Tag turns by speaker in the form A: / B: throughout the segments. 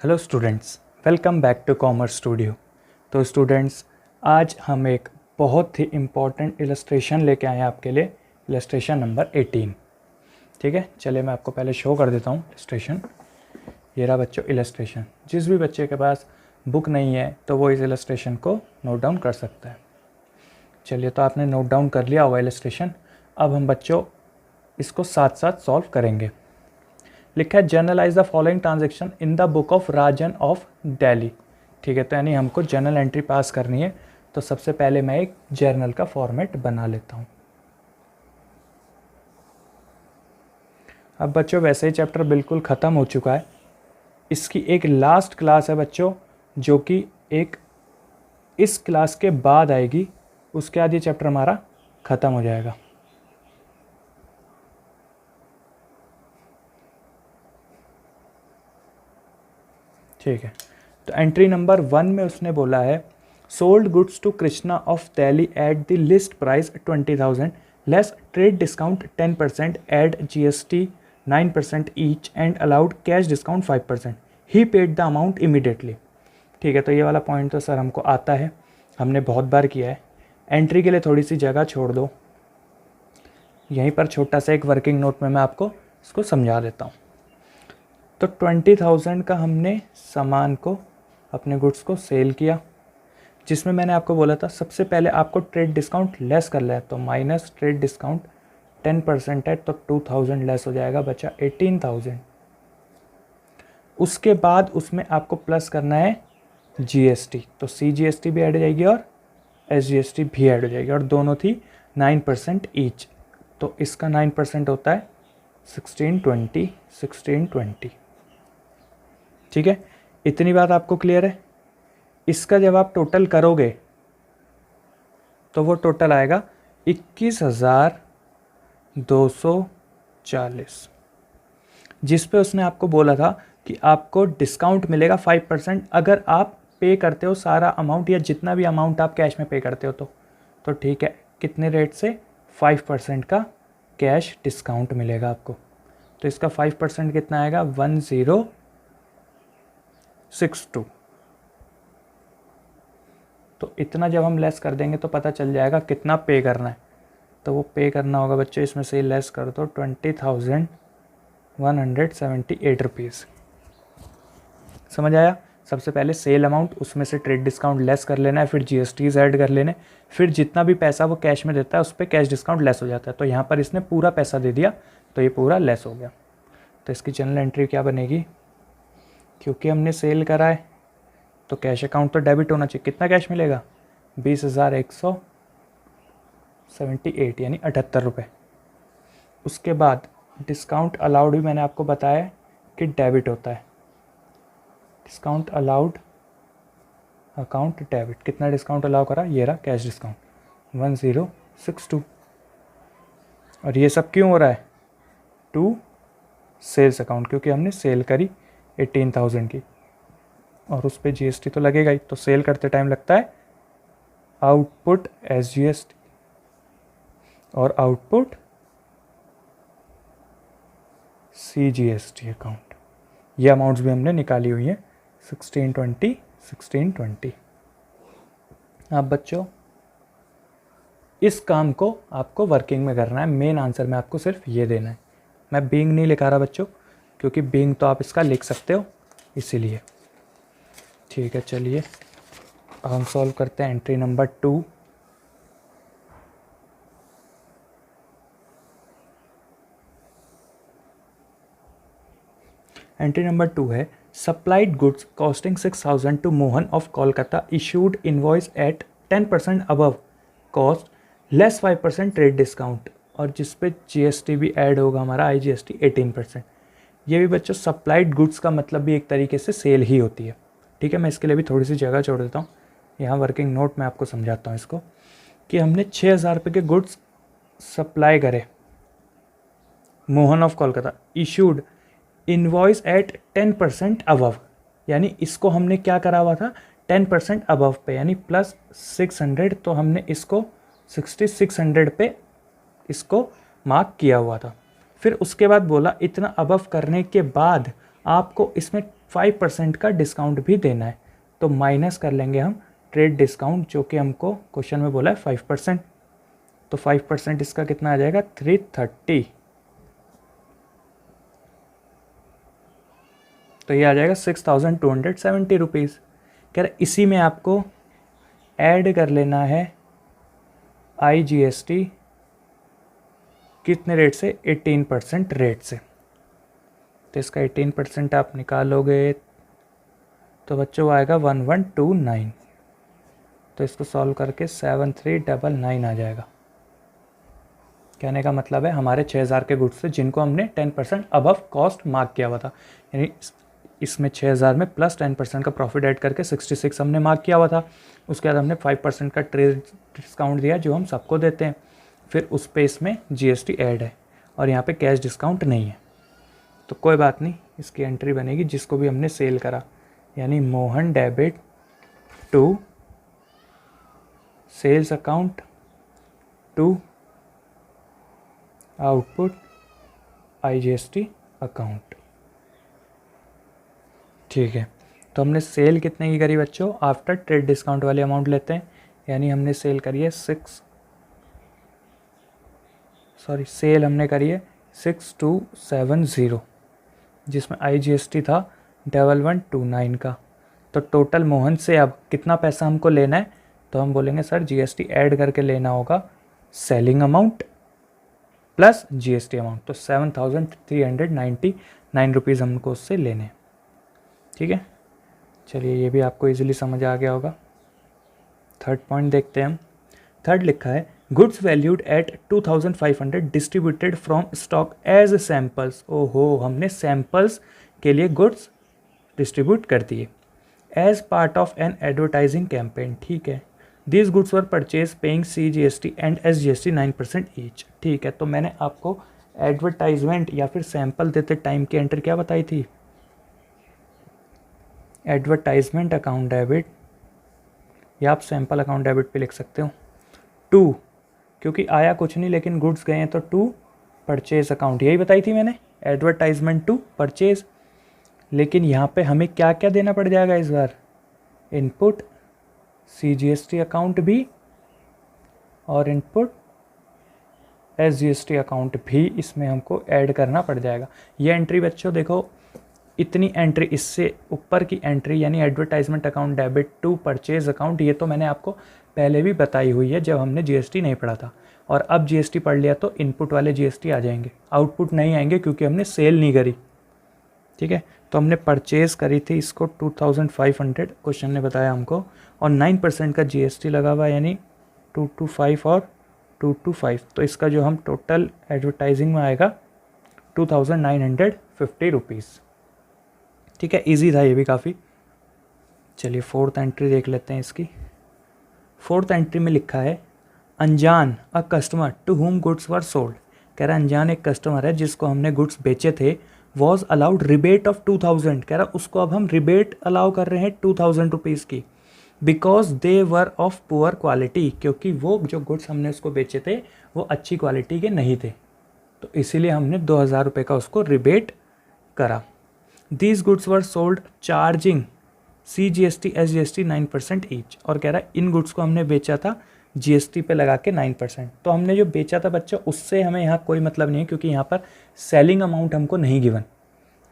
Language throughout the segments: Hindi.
A: Hello students, welcome back to commerce studio. तो स्टूडेंट्स, आज हम एक बहुत ही इम्पॉर्टेंट इलस्ट्रेशन लेके आए हैं आपके लिए, इलस्ट्रेशन नंबर 18। ठीक है, चलिए मैं आपको पहले शो कर देता हूँ इलस्ट्रेशन। ये रहा बच्चों इलस्ट्रेशन। जिस भी बच्चे के पास बुक नहीं है तो वो इस इलस्ट्रेशन को नोट डाउन कर सकता है। चलिए, तो आपने नोट डाउन कर लिया हुआ इलस्ट्रेशन। अब हम बच्चों इसको साथ साथ सॉल्व करेंगे। लिखा है generalized the following transaction in the book of Rajan of Delhi. ठीक है, तो यानी हमको जर्नल एंट्री पास करनी है। तो सबसे पहले मैं एक जर्नल का फॉर्मेट बना लेता हूँ। अब बच्चों वैसे ही चैप्टर बिल्कुल ख़त्म हो चुका है। इसकी एक लास्ट क्लास है बच्चों, जो कि एक इस क्लास के बाद आएगी। उसके बाद ये चैप्टर हमारा ख़त्म हो जाएगा। ठीक है, तो एंट्री नंबर 1 में उसने बोला है sold goods to Krishna of Delhi at the list price 20,000 less trade discount 10% add GST 9% each and allowed cash discount 5%। He paid the amount immediately. ठीक है, तो ये वाला पॉइंट तो सर हमको आता है, हमने बहुत बार किया है। एंट्री के लिए थोड़ी सी जगह छोड़ दो। यहीं पर छोटा सा एक वर्किंग नोट में मैं आपको इसको समझा देता हूँ। तो 20,000 का हमने सामान को, अपने गुड्स को सेल किया, जिसमें मैंने आपको बोला था सबसे पहले आपको ट्रेड डिस्काउंट लेस कर लिया। तो माइनस ट्रेड डिस्काउंट 10% है, तो 2,000 लेस हो जाएगा, बचा 18,000। उसके बाद उसमें आपको प्लस करना है GST। तो CGST भी ऐड हो जाएगी और SGST भी ऐड हो जाएगी, और दोनों थी 9% ईच। तो इसका 9% होता है 1620। ठीक है, इतनी बात आपको क्लियर है। इसका जब आप टोटल करोगे तो वो टोटल आएगा 21,240, जिस पे उसने आपको बोला था कि आपको डिस्काउंट मिलेगा 5% अगर आप पे करते हो सारा अमाउंट, या जितना भी अमाउंट आप कैश में पे करते हो। तो ठीक है, कितने रेट से? 5% का कैश डिस्काउंट मिलेगा आपको। तो इसका 5% कितना आएगा? 1062। तो इतना जब हम लेस कर देंगे तो पता चल जाएगा कितना पे करना है। तो वो पे करना होगा बच्चों, इसमें से लेस कर दो 20,178 रुपीज़। समझ आया? सबसे पहले सेल अमाउंट, उसमें से ट्रेड डिस्काउंट लेस कर लेना है, फिर GSTs ऐड कर लेने, फिर जितना भी पैसा वो कैश में देता है उस पर कैश डिस्काउंट लेस हो जाता है। तो यहाँ पर इसने पूरा पैसा दे दिया, तो ये पूरा लेस हो गया। तो इसकी जनरल एंट्री क्या बनेगी? क्योंकि हमने सेल करा है तो कैश अकाउंट तो डेबिट होना चाहिए। कितना कैश मिलेगा? 20,178 यानी 78 रुपये। उसके बाद डिस्काउंट अलाउड भी मैंने आपको बताया कि डेबिट होता है। डिस्काउंट अलाउड अकाउंट डेबिट, कितना डिस्काउंट अलाउ करा? ये रहा कैश डिस्काउंट 1062। और ये सब क्यों हो रहा है? टू सेल्स अकाउंट, क्योंकि हमने सेल करी 18,000 की, और उस पर GST तो लगेगा ही। तो सेल करते टाइम लगता है आउटपुट SGST और आउटपुट CGST अकाउंट। ये अमाउंट्स भी हमने निकाली हुई हैं, 1620। अब बच्चों इस काम को आपको वर्किंग में करना है। मेन आंसर में आपको सिर्फ ये देना है। मैं बीइंग नहीं लिखा रहा बच्चों, क्योंकि बीइंग तो आप इसका लिख सकते हो, इसीलिए। ठीक है, चलिए अब हम सॉल्व करते हैं एंट्री नंबर 2। एंट्री नंबर 2 है supplied goods costing 6,000 to Mohan of Kolkata, issued invoice at 10% above cost less 5% trade discount, और जिस पे GST भी ऐड होगा हमारा IGST 18%। ये भी बच्चों सप्लाइड गुड्स का मतलब भी एक तरीके से सेल ही होती है। ठीक है, मैं इसके लिए भी थोड़ी सी जगह छोड़ देता हूँ। यहाँ वर्किंग नोट में आपको समझाता हूँ इसको, कि हमने 6,000 रुपये के गुड्स सप्लाई करे Mohan of Kolkata, issued invoice at 10% above, यानी इसको हमने क्या करा हुआ था? 10% अबव पे, यानी प्लस 600। तो हमने इसको 6600 पे इसको मार्क किया हुआ था। फिर उसके बाद बोला इतना अबव करने के बाद आपको इसमें 5% का डिस्काउंट भी देना है, तो माइनस कर लेंगे हम ट्रेड डिस्काउंट, जो कि हमको क्वेश्चन में बोला है 5%। तो 5% इसका कितना आ जाएगा 330, तो ये आ जाएगा 6270 रुपीज़। कह रहा इसी में आपको ऐड कर लेना है IGST कितने रेट से, 18% रेट से। तो इसका 18% आप निकालोगे तो बच्चों आएगा 1129। तो इसको सॉल्व करके 7399 आ जाएगा। कहने का मतलब है हमारे 6000 के गुड्स थे जिनको हमने 10% अबव कॉस्ट मार्क किया हुआ था, यानी इसमें 6000 में प्लस 10% का प्रॉफिट ऐड करके 66 हमने मार्क किया हुआ था। उसके बाद हमने 5% का ट्रेड डिस्काउंट दिया जो हम सबको देते हैं, फिर उस पे इसमें GST ऐड है और यहाँ पे कैश डिस्काउंट नहीं है। तो कोई बात नहीं, इसकी एंट्री बनेगी जिसको भी हमने सेल करा, यानी Mohan debit to sales account to output IGST account. ठीक है, तो हमने सेल कितने की करी बच्चों, आफ्टर ट्रेड डिस्काउंट वाली अमाउंट लेते हैं, यानी हमने सेल करी है सेल हमने करी है 6270, जिसमें IGST था 1129 का। तो टोटल मोहन से अब कितना पैसा हमको लेना है, तो हम बोलेंगे सर GST ऐड करके लेना होगा selling amount plus GST amount, तो 7399 रुपीज़ हमको उससे लेने। ठीक है, चलिए ये भी आपको इजीली समझ आ गया होगा। थर्ड पॉइंट देखते हैं हम। थर्ड लिखा है goods valued at 2500 distributed from stock as samples. ओहो, हमने सैम्पल्स के लिए गुड्स डिस्ट्रीब्यूट कर दिए as part of an advertising campaign. ठीक है, these goods were purchase paying CGST and SGST 9% each. ठीक है, तो मैंने आपको एडवर्टाइजमेंट या फिर सैंपल देते टाइम की एंट्री क्या बताई थी, एडवर्टाइजमेंट अकाउंट डेबिट, या आप सैंपल अकाउंट डेबिट पे लिख सकते हो। टू, क्योंकि आया कुछ नहीं लेकिन गुड्स गए हैं, तो टू परचेज अकाउंट, यही बताई थी मैंने, एडवर्टाइजमेंट टू परचेज। लेकिन यहाँ पे हमें क्या क्या देना पड़ जाएगा इस बार, इनपुट CGST अकाउंट भी और इनपुट SGST अकाउंट भी इसमें हमको ऐड करना पड़ जाएगा। ये एंट्री बच्चों देखो, इतनी एंट्री, इससे ऊपर की एंट्री यानी advertisement account debit to purchase account, ये तो मैंने आपको पहले भी बताई हुई है जब हमने GST नहीं पढ़ा था। और अब GST पढ़ लिया तो इनपुट वाले GST आ जाएंगे, आउटपुट नहीं आएंगे क्योंकि हमने सेल नहीं करी। ठीक है, तो हमने परचेज़ करी थी इसको 2500, क्वेश्चन ने बताया हमको, और 9% का GST लगा हुआ, यानी 225 और 225। तो इसका जो हम टोटल एडवर्टाइजिंग में आएगा 2950 रुपीज़। ठीक है, इजी था ये भी काफ़ी। चलिए फोर्थ एंट्री देख लेते हैं इसकी। फोर्थ एंट्री में लिखा है अनजान a customer to whom goods were sold. कह रहा है अनजान एक कस्टमर है जिसको हमने गुड्स बेचे थे, वॉज अलाउड रिबेट ऑफ 2000। कह रहा उसको अब हम रिबेट अलाउ कर रहे हैं 2000 रुपीज़ की, because they were of poor quality, क्योंकि वो जो गुड्स हमने उसको बेचे थे वो अच्छी क्वालिटी के नहीं थे, तो इसीलिए हमने 2000 रुपये का उसको रिबेट करा। These goods were sold charging CGST SGST 9% each. और कह रहा है इन गुड्स को हमने बेचा था GST पे लगा के 9%। तो हमने जो बेचा था बच्चों उससे हमें यहाँ कोई मतलब नहीं है, क्योंकि यहाँ पर सेलिंग अमाउंट हमको नहीं गिवन।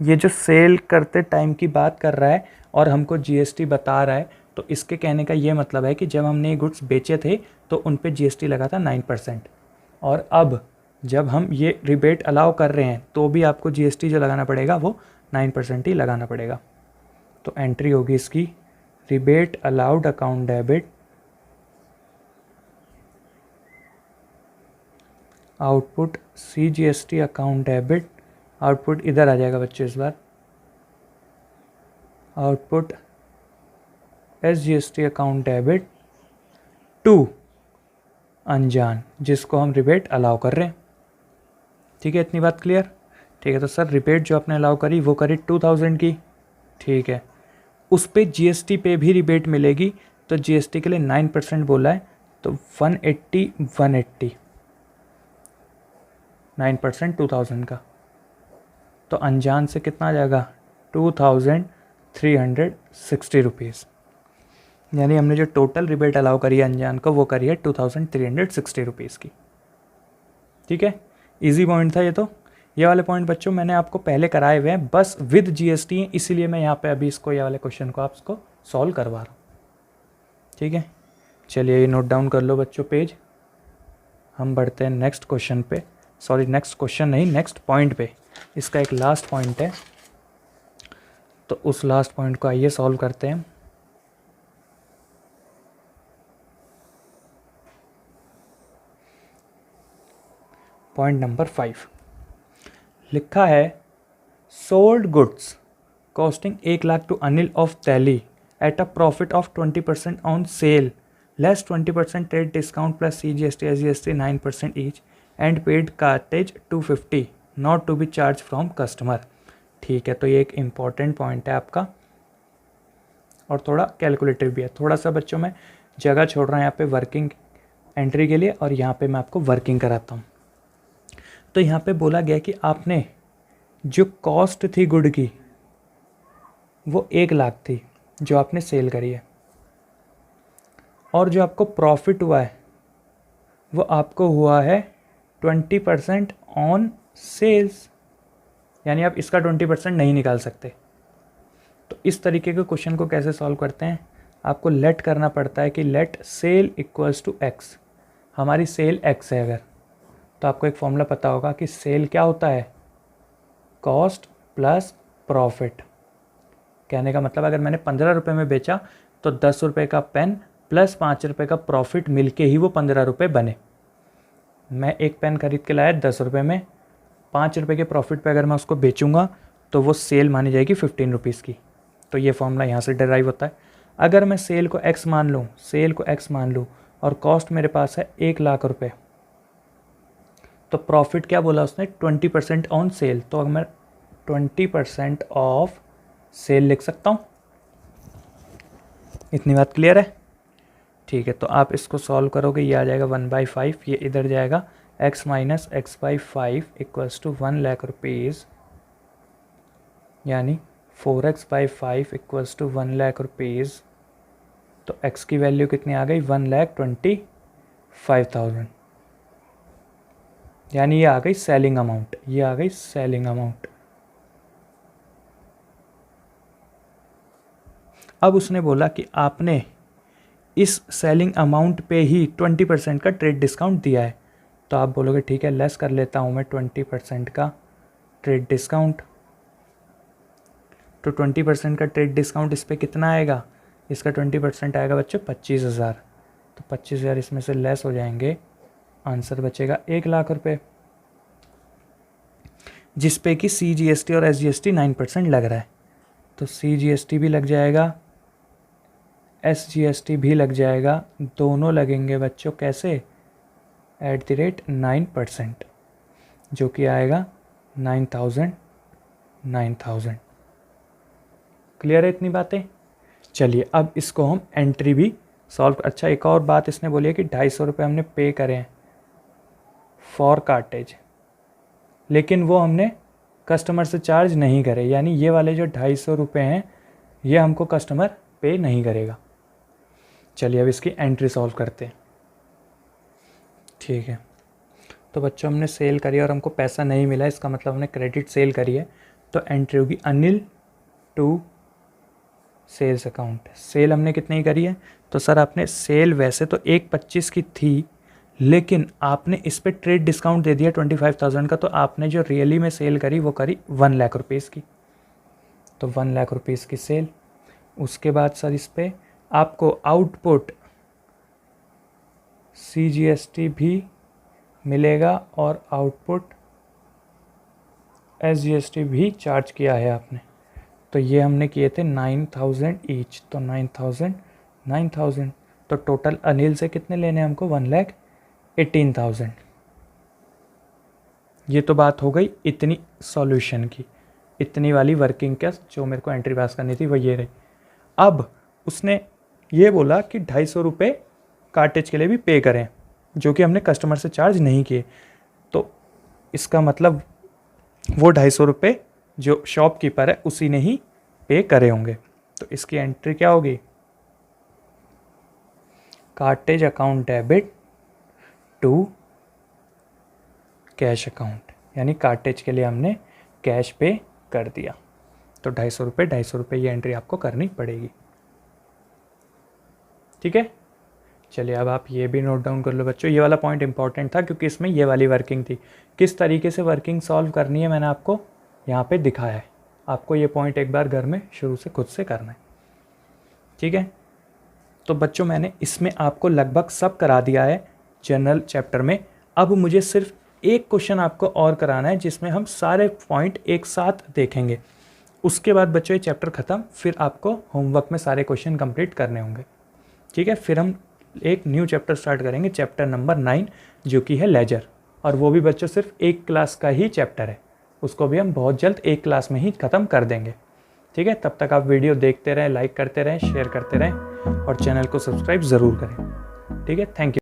A: ये जो सेल करते टाइम की बात कर रहा है और हमको GST बता रहा है, तो इसके कहने का ये मतलब है कि जब हमने ये गुड्स बेचे थे तो उन पे GST लगा था 9%, और अब जब हम ये रिबेट अलाउ कर रहे हैं तो भी आपको GST जो लगाना पड़ेगा वो 9% ही लगाना पड़ेगा। तो एंट्री होगी इसकी rebate allowed account debit output CGST account debit, output इधर आ जाएगा बच्चों इस बार, output SGST account debit to अनजान जिसको हम रिबेट अलाउ कर रहे हैं। ठीक है, इतनी बात क्लियर। ठीक है, तो सर रिबेट जो आपने अलाउ करी वो करी 2000 की। ठीक है, उस पे GST पे भी रिबेट मिलेगी, तो GST के लिए 9% बोला है, तो 180 9% 2000 का, तो अनजान से कितना आ जाएगा 2000 360 रुपीज़। यानी हमने जो टोटल रिबेट अलाउ करी है अनजान को वो करी है 2360 रुपीज़ की। ठीक है, इजी पॉइंट था ये। तो ये वाले पॉइंट बच्चों मैंने आपको पहले कराए हुए हैं, बस विद जीएसटी, इसीलिए मैं यहाँ पे अभी इसको ये वाले क्वेश्चन को आपको सॉल्व करवा रहा हूँ। ठीक है, चलिए ये नोट डाउन कर लो बच्चों पेज। हम बढ़ते हैं नेक्स्ट क्वेश्चन पे, सॉरी नेक्स्ट क्वेश्चन नहीं, नेक्स्ट पॉइंट पे। इसका एक लास्ट पॉइंट है, तो उस लास्ट पॉइंट को आइए सॉल्व करते हैं। पॉइंट नंबर 5 लिखा है, sold goods costing 1 lakh to Anil of Delhi at a profit of 20% on sale less 20% trade discount plus CGST SGST 9% each and paid cartage 250 not to be charge from customer. ठीक है, तो ये एक इम्पॉर्टेंट पॉइंट है आपका और थोड़ा कैलकुलेटिव भी है। थोड़ा सा बच्चों में जगह छोड़ रहा हूँ यहाँ पे वर्किंग एंट्री के लिए, और यहाँ पे मैं आपको वर्किंग कराता हूँ। तो यहाँ पे बोला गया कि आपने जो कॉस्ट थी गुड की वो 1 लाख थी जो आपने सेल करी है, और जो आपको प्रॉफिट हुआ है वो आपको हुआ है 20% ऑन सेल्स, यानी आप इसका 20% नहीं निकाल सकते। तो इस तरीके के क्वेश्चन को कैसे सॉल्व करते हैं, आपको लेट करना पड़ता है कि let sale equals to x. हमारी सेल एक्स है अगर, तो आपको एक फॉर्मूला पता होगा कि सेल क्या होता है, कॉस्ट प्लस प्रॉफिट। कहने का मतलब अगर मैंने 15 रुपये में बेचा तो 10 रुपये का पेन प्लस 5 रुपये का प्रॉफिट मिलके ही वो 15 रुपये बने। मैं एक पेन खरीद के लाया 10 रुपये में, 5 रुपये के प्रॉफिट पे अगर मैं उसको बेचूंगा तो वो सेल मानी जाएगी 15 रुपीज़ की। तो ये फॉर्मूला यहाँ से डिराइव होता है। अगर मैं सेल को एक्स मान लूँ, सेल को एक्स मान लूँ और कॉस्ट मेरे पास है 1 लाख रुपये, तो प्रॉफिट क्या बोला उसने, 20% ऑन सेल। तो अगर मैं 20% ऑफ सेल लिख सकता हूँ। इतनी बात क्लियर है? ठीक है, तो आप इसको सॉल्व करोगे, ये आ जाएगा 1/5, ये इधर जाएगा x minus x/5 equals to 1 lakh rupees, यानी 4x/5 equals to 1 lakh rupees. तो x की वैल्यू कितनी आ गई, 1,25,000, यानी ये आ गई सेलिंग अमाउंट, ये आ गई सेलिंग अमाउंट। अब उसने बोला कि आपने इस सेलिंग अमाउंट पे ही 20% का ट्रेड डिस्काउंट दिया है। तो आप बोलोगे ठीक है, लेस कर लेता हूँ मैं 20% का ट्रेड डिस्काउंट। तो 20% का ट्रेड डिस्काउंट इस पर कितना आएगा, इसका 20% आएगा बच्चों 25,000। तो 25,000 इसमें से लेस हो जाएंगे, आंसर बचेगा 1 लाख रुपये, जिस पे कि CGST और SGST 9% लग रहा है। तो CGST भी लग जाएगा, SGST भी लग जाएगा, दोनों लगेंगे बच्चों कैसे, @9%, जो कि आएगा 9,000। क्लियर है इतनी बातें? चलिए अब इसको हम एंट्री भी सॉल्व। अच्छा, एक और बात इसने बोली है कि 250 रुपये हमने पे करे हैं फॉर कार्टेज, लेकिन वो हमने कस्टमर से चार्ज नहीं करे, यानी ये वाले जो 250 रुपये हैं ये हमको कस्टमर पे नहीं करेगा। चलिए अब इसकी एंट्री सॉल्व करते हैं। ठीक है, तो बच्चों हमने सेल करी और हमको पैसा नहीं मिला, इसका मतलब हमने क्रेडिट सेल करी है। तो एंट्री होगी Anil to sales account. Sale हमने कितनी करी है, तो सर आपने सेल वैसे तो 1,25 की थी, लेकिन आपने इस पर ट्रेड डिस्काउंट दे दिया 25,000 का, तो आपने जो रियली में सेल करी वो करी 1 लाख रुपीज़ की। तो 1 लाख रुपीज़ की सेल। उसके बाद सर इस पर आपको आउटपुट CGST भी मिलेगा और आउटपुट SGST भी चार्ज किया है आपने। तो ये हमने किए थे 9,000 ईच, तो 9,000। तो टोटल अनिल से कितने लेने हमको, 1,18,000। ये तो बात हो गई इतनी सॉल्यूशन की, इतनी वाली वर्किंग का जो मेरे को एंट्री पास करनी थी वो ये रही। अब उसने ये बोला कि 250 रुपये कार्टेज के लिए भी पे करें, जो कि हमने कस्टमर से चार्ज नहीं किए। तो इसका मतलब वो 250 रुपये जो शॉपकीपर है उसी ने ही पे करे होंगे। तो इसकी एंट्री क्या होगी, cartage account debit to cash account, यानी कार्टेज के लिए हमने कैश पे कर दिया। तो 250 रुपये ये एंट्री आपको करनी पड़ेगी। ठीक है, चलिए अब आप ये भी नोट डाउन कर लो बच्चों, ये वाला पॉइंट इंपॉर्टेंट था क्योंकि इसमें ये वाली वर्किंग थी। किस तरीके से वर्किंग सॉल्व करनी है मैंने आपको यहाँ पे दिखाया है, आपको ये पॉइंट एक बार घर में शुरू से खुद से करना है। ठीक है, तो बच्चों मैंने इसमें आपको लगभग सब करा दिया है जनरल चैप्टर में। अब मुझे सिर्फ एक क्वेश्चन आपको और कराना है जिसमें हम सारे पॉइंट एक साथ देखेंगे। उसके बाद बच्चों ये चैप्टर ख़त्म, फिर आपको होमवर्क में सारे क्वेश्चन कंप्लीट करने होंगे। ठीक है, फिर हम एक न्यू चैप्टर स्टार्ट करेंगे, चैप्टर नंबर 9 जो कि है लेजर, और वो भी बच्चों सिर्फ एक क्लास का ही चैप्टर है, उसको भी हम बहुत जल्द एक क्लास में ही ख़त्म कर देंगे। ठीक है, तब तक आप वीडियो देखते रहें, लाइक करते रहें, शेयर करते रहें और चैनल को सब्सक्राइब ज़रूर करें। ठीक है, थैंक यू।